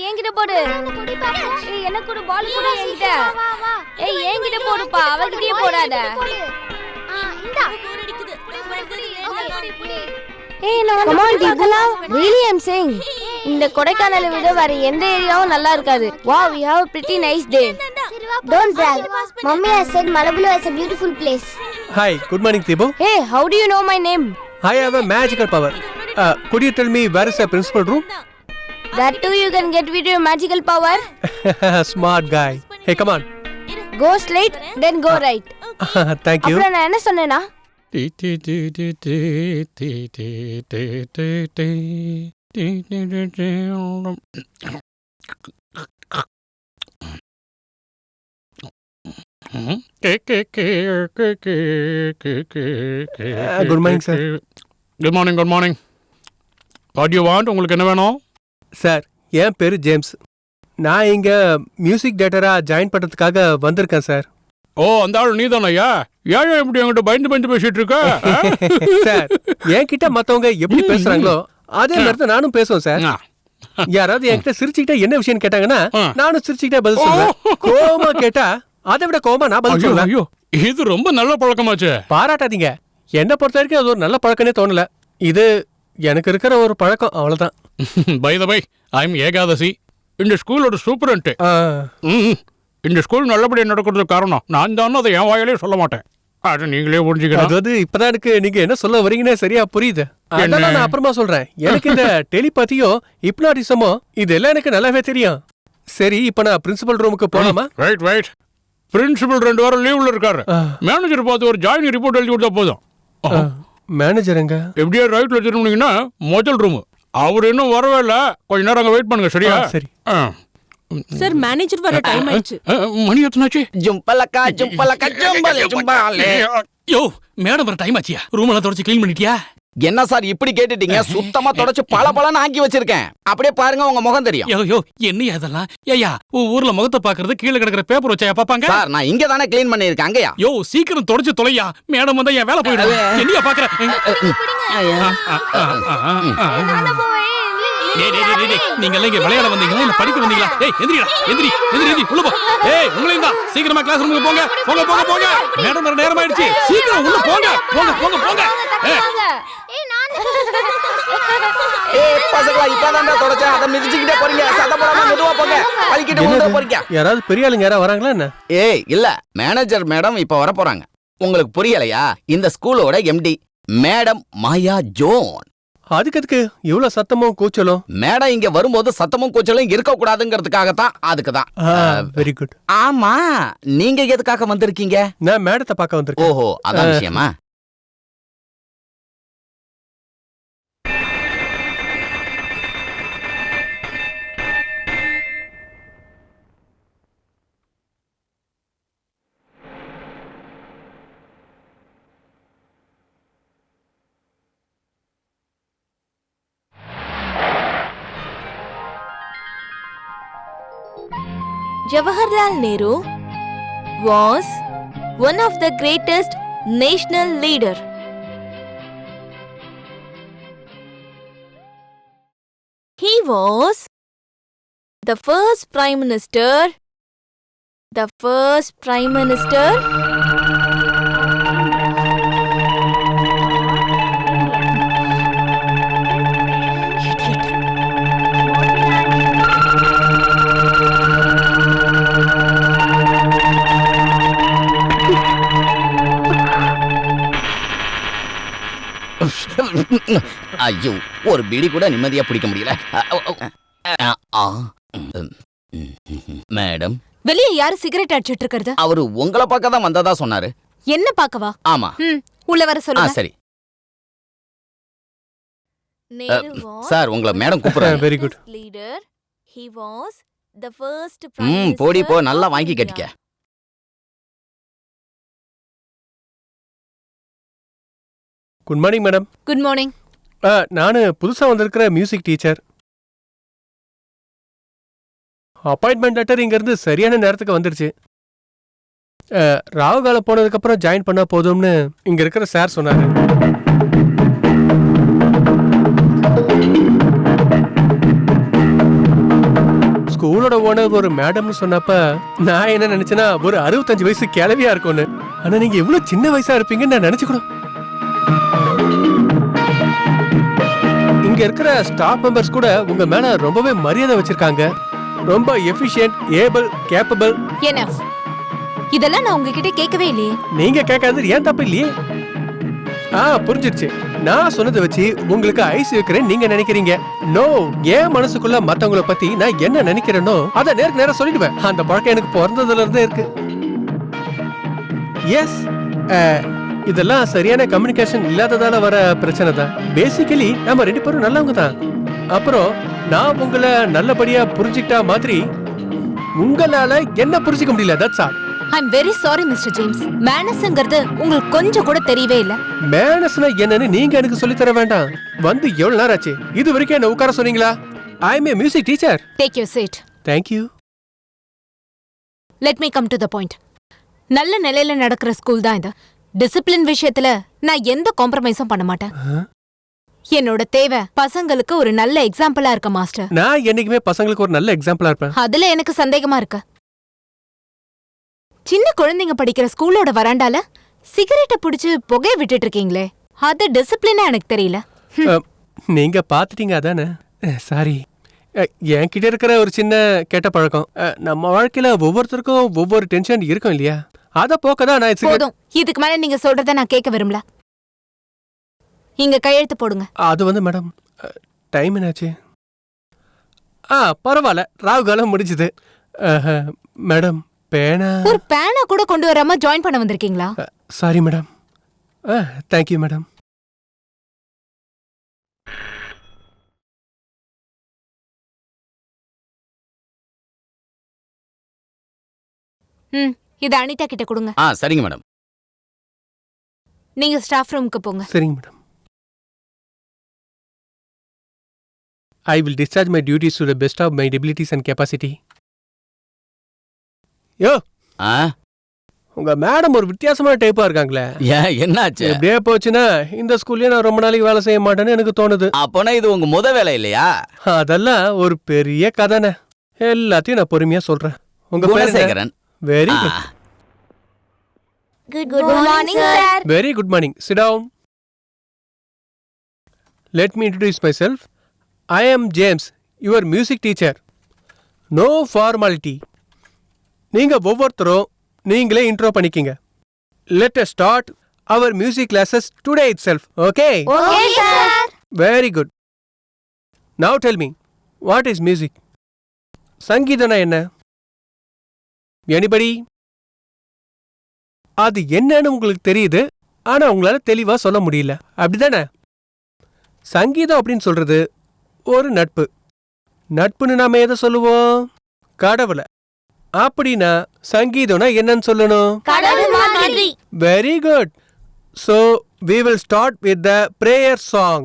என்கிட்ட போடு. எனக்கு கூட பால் கூட என்கிட்ட. என்கிட்ட போடுப்பா, அவகிட்டயே போடாத. இந்த கொடைக்கானலை விட வேற எந்த ஏரியாவும் நல்லா இருக்காது. Wow, we have a pretty nice day. Don't brag. Mummy has said Malabulu is a beautiful place. Hi, good morning, Thibaut. Hey, how do you know my name? I have a magical power. Could you tell me where is the principal room? That too you can get with your magical power. Smart guy. Hey, come on. Go straight, then go right. Thank you. அப்புறம் நான் என்ன சொன்னேனா? Good morning, sir. Good morning, good morning. What do you want? உங்களுக்கு என்ன வேணும்? Sir, என் பேரு James. நான் இங்க மியூசிக் டைரக்டரா ஜாயின் பண்றதுக்காக வந்திருக்கேன் சார். ஓ, அந்த ஆள் நீதானய்யா? ஏன் இப்படி என்கிட்ட பயந்து பேசிட்டு இருக்க? சார், என்கிட்ட மத்தவங்க எப்படி பேசுறாங்களோ அதே மாதிரி தான் நானும் பேசுவேன் சார். யாராவது என்கிட்ட சிரிச்சுக்கிட்டே என்ன விஷயம் கேட்டாங்கன்னா நானும் சிரிச்சுக்கிட்டே பதில் சொல்லுவேன். கோவமா கேட்டா அதை விட கோவமா நான் பதில் சொல்லுவேன். ஐயோ, இது ரொம்ப நல்ல பழக்கமாச்சு. பாராட்டாதீங்க. என்ன பொறுத்த வரைக்கும் அது ஒரு நல்ல பழக்கமே தோணல. இது எனக்கு இருக்கிற ஒரு பழக்கம், அவ்வளவுதான். By the by, I am Ekadasi. இந்த ஸ்கூலோட சூப்பரண்ட். இந்த ஸ்கூல் நல்லபடியா நடக்கிறதுக்கு காரணம் நான் தான். அதை என் வாயிலே சொல்ல மாட்டேன். அது நீங்களே புரிஞ்சுக்கணும். அதாவது இப்பதான் எனக்கு நீங்க என்ன சொல்ல வரீங்கன்னே சரியா புரியுது. அதனால நான் அப்புறமா சொல்றேன். எனக்கு இந்த டெலிபதியோ ஹிப்னாட்டிசமோ இதெல்லாம் எனக்கு நல்லாவே தெரியும். சரி, இப்ப நான் பிரின்சிபல் ரூமுக்கு போலாமா? ரைட். பிரின்சிபல் 2 வாரம் லீவ்ல இருக்காரு. மேனேஜர் பார்த்து ஒரு ஜாயினிங் ரிப்போர்ட் எழுதி கொடுத்தா போதும். மேனேஜர் எங்க? எப்படியே ரைட்ல திரும்பினீங்கன்னா முதல் ரூம். அவர் இன்னும் வரவே இல்ல. கொஞ்ச நேரம் அங்க வெயிட் பண்ணுங்க. சரியா? சரி. சார், மேனேஜர் வர டைம் ஆயிடுச்சு. மணி எத்தனாச்சு? ஜும்பலக்கா ஜும்பலே. யோ, மேடம் வர டைம் ஆச்சியா? ரூம் எல்லாம் தொடச்சு க்ளீன் பண்ணிட்டியா? என்ன சார் இப்படி கேட்டுட்டீங்க? சுத்தமா தொடச்சு பளபளன்னு ஆக்கி வச்சிருக்கேன். அப்படியே பாருங்க, உங்க முகம் தெரியும். யோ, என்னையா அதெல்லாம்? ஏய்யா, ஊர்ல முகத்தை பாக்குறது கீழே கிடக்குற பேப்பர் வச்சா பாப்பாங்க? சார், நான் இங்க தானே க்ளீன் பண்ணிருக்கேன். அங்கயா? யோ, சீக்கிரம் தொடச்சு தொலையா. மேடம் வந்தா என் வேலை போயிடும். என்னையா பாக்குற? நீங்க எல்லாம் இங்க விளையாட வந்தீங்களா இல்ல படிக்க வந்தீங்களா? ஏய், எந்திரி உள்ள போ. ஏய், உங்களையும் தான். சீக்கிரமா கிளாஸ் ரூமுக்கு போங்க. மேடம் வர நேரம் ஆயிடுச்சு. சீக்கிரம் உள்ள போங்க. ஏய் பசங்களா, இப்பதான் தொடச்சேன். அத மிதிச்சிட்டே போறீங்க. சத்தப்படாம மெதுவா போங்க. பழிக்கிட்டு உள்ள போறீங்க. யாராவது பெரிய ஆளுங்க யாரா வராங்களா என்ன? ஏய், இல்ல, மேனேஜர் மேடம் இப்ப வர போறாங்க. உங்களுக்கு புரியலையா? இந்த ஸ்கூலோட எம்டி மேடம் மாயா ஜோன். அதுக்கு இவ்வளவு சத்தமும் கூச்சலும்? மேடம் இங்க வரும்போது சத்தமும் கூச்சலும் இருக்க கூடாதுங்கிறதுக்காகத்தான். அதுக்குதான். Very good. ஆமா, நீங்க எதுக்காக வந்திருக்கீங்க? நான் மேடத்தை பார்க்க வந்திருக்கேன். ஓஹோ, அதான் விஷயமா? Jawaharlal Nehru was one of the greatest national leader. He was the first prime minister. ஐயோ, ஒரு பீடி கூட நிம்மதியா பிடிக்க முடியல. மேடம், வெளியே யாரு சிகரெட் அடிச்சிட்டு இருக்கிறது? அவரு உங்களை பார்க்க தான் வந்ததா சொன்னாரு. என்ன பார்க்கவா? ஆமா. உள்ள வர சொல்லுங்க. சரி சார், உங்களை மேடம் கூப்பிடுறாங்க. Very good. போடி போ, நல்லா வாங்கி கட்டிக்க. Good morning madam. Good morning. நானு புதுசா வந்திருக்கிற மியூசிக் டீச்சர். அப்பாயின்மெண்ட் லெட்டர் இங்க இருந்து சரியான நேரத்துக்கு வந்துருச்சு. ராகு காலம் போனதுக்கு அப்புறம் ஜாயின் பண்ணா போதும்னு இங்க இருக்கிற சார் சொன்னாரு. ஸ்கூலோட ஓனர் ஒரு மேடம்னு சொன்னப்ப நான் என்ன நினைச்சேன்னா ஒரு 65 வயசு கிளவியா இருக்கும்னு. ஆனா நீங்க எவ்வளவு சின்ன வயசா இருப்பீங்கன்னு நான் நினைச்சுக்கணும். இங்க இருக்கிற ஸ்டாஃப் மெம்பர்ஸ் கூட உங்க மேல ரொம்பவே மரியாதை வச்சிருக்காங்க. ரொம்ப எஃபிஷியன்ட், ஏபிள், கேப்பபிள். எனஃப். இதெல்லாம் நான் உங்ககிட்ட கேட்கவே இல்லையே. நீங்க கேட்காதது ஏன் தப்பு இல்லையே. புரிஞ்சிருச்சு. நான் சொன்னதை வச்சு உங்களுக்கு ஐஸ் வைக்கிறேன் நீங்க நினைக்கிறீங்க. நோ, என் மனசுக்குள்ள மத்தவங்கள பத்தி நான் என்ன நினைக்கிறேனோ அதை நேருக்கு நேரா சொல்லிடுவேன். அந்த பழக்கம் எனக்கு பிறந்ததுல இருந்தே இருக்கு. எஸ், இதெல்லாம் சரியான கம்யூனிகேஷன் இல்லாததால வர பிரச்சனை தான். பேசிக்கலி நம்ம 2 பேரும் நல்லவங்க தான். அப்புறம் நான் உங்களை நல்லபடியா புரிஞ்சுக்கிட்டா மாதிரி உங்களால என்ன புரிஞ்சுக்க முடியல. That's all. I'm very sorry mister James. மேனஸ்ங்கிறது உங்களுக்கு கொஞ்சம் கூட தெரியவே இல்ல. மேனஸ்னா என்னன்னு நீங்க எனக்கு சொல்லி தர வேண்டாம். வந்து எவ்வளவு நேரம் ஆச்சு? இது வரைக்கும் என்ன உட்கார சொன்னீங்களா? I am a music teacher. Take your seat. Thank you. Let me come to the point. நல்ல நிலையில நடக்கிற ஸ்கூல் தான் இது. டிசிப்ளின் விஷயத்துல நான் எந்த காம்ப்ரமைஸும் பண்ண மாட்டேன். என்னோட தேவை பசங்களுக்கு ஒரு நல்ல எக்ஸாம்பிளா இருக்க மாஸ்டர். நான் என்னைக்குமே பசங்களுக்கு ஒரு நல்ல எக்ஸாம்பிளா இருப்பேன். அதுல எனக்கு சந்தேகமா இருக்கு. சின்ன குழந்தைங்க படிக்கிற ஸ்கூலோட வராண்டால சிகரெட்டை புடிச்சு புகைய விட்டுட்டு இருக்கீங்களே, அது டிசிப்ளினா எனக்கு தெரியல. நீங்க பாத்துட்டீங்க அதானே? சாரி. என்கிட்ட இருக்கிற ஒரு சின்ன கெட்ட பழக்கம். நம்ம வாழ்க்கையில ஒவ்வொருத்தருக்கும் ஒவ்வொரு டென்ஷன் இருக்கும் இல்லையா? அத போக்கதான் நான் போதும். இதுக்கு மேல நீங்க சொல்றத நான் கேட்க விரும்பல. இங்க கையெழுத்து போடுங்க. அது வந்து மேடம், டைம் என்னாச்சு? பரவாயில்ல, ராகு காலம் முடிஞ்சது. மேடம், பேனா ஒரு பேனா கூட கொண்டு வராம ஜாயின் பண்ண வந்திருக்கீங்களா? Sorry madam. Thank you madam. இத அனிதா கிட்ட கொடுங்க. சரிங்க மேடம். நீங்க ஸ்டாஃப் ரூமுக்கு போங்க. சரிங்க madam. I will discharge my duties to the best of my abilities and capacity. யோ, உங்க மேடம் ஒரு வித்தியாசமான டைப்பா இருக்காங்களே. ஏன், என்னாச்சு? எப்படியே போச்சுன்னா இந்த ஸ்கூல்லயே நான் ரொம்ப நாளைக்கு வேலை செய்ய மாட்டேன்னு எனக்கு தோணுது. அப்போனா இது உங்க முத வேலை இல்லையா? அதெல்லாம் ஒரு பெரிய கதைனே. எல்லாத்தையும் நான் பொறுமையா சொல்றேன். உங்க பேர் Gunasekaran. Very good. Good morning, sir. Very good morning. Sit down. Let me introduce myself. I am James, your music teacher. No formality. நீங்க ஒவ்வொருத்தரும் நீங்களே இன்ட்ரோ பண்ணிக்கிங்க. Let us start our music classes today itself. Okay? Okay, sir. Very good. Now tell me, what is music? சங்கீதம்னா என்ன? Anybody? அது என்னன்னு உங்களுக்கு தெரியுது, ஆனா உங்களால தெளிவா சொல்ல முடியல. அப்படிதானே? சங்கீதம் அப்படின்னு சொல்றது ஒரு நட்பு. நட்புன்னு நாம எதை சொல்லுவோம்? கடவுளை. அப்படின்னா சங்கீதம்னா என்னன்னு சொல்லணும்? கடவுள் மாதிரி. Very good. So we will start with the prayer song.